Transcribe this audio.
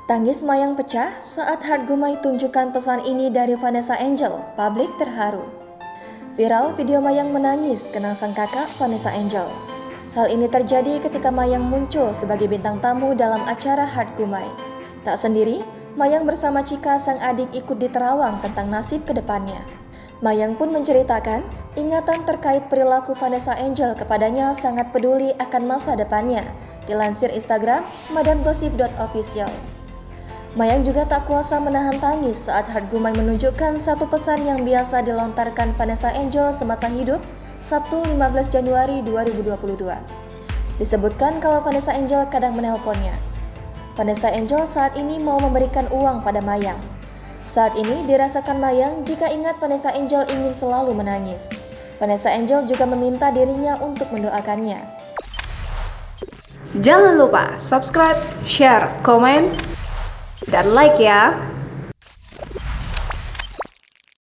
Tangis Mayang pecah saat Hargumai tunjukkan pesan ini dari Vanessa Angel, publik terharu. Viral video Mayang menangis kenang sang kakak Vanessa Angel. Hal ini terjadi ketika Mayang muncul sebagai bintang tamu dalam acara Hargumai. Tak sendiri, Mayang bersama Chika sang adik ikut diterawang tentang nasib kedepannya. Mayang pun menceritakan ingatan terkait perilaku Vanessa Angel kepadanya sangat peduli akan masa depannya. Dilansir Instagram madamgossip.official. Mayang juga tak kuasa menahan tangis saat Hargumai menunjukkan satu pesan yang biasa dilontarkan Vanessa Angel semasa hidup, Sabtu 15 Januari 2022. Disebutkan kalau Vanessa Angel kadang menelponnya. Vanessa Angel saat ini mau memberikan uang pada Mayang. Saat ini dirasakan Mayang jika ingat Vanessa Angel ingin selalu menangis. Vanessa Angel juga meminta dirinya untuk mendoakannya. Jangan lupa subscribe, share, komen, dan like ya.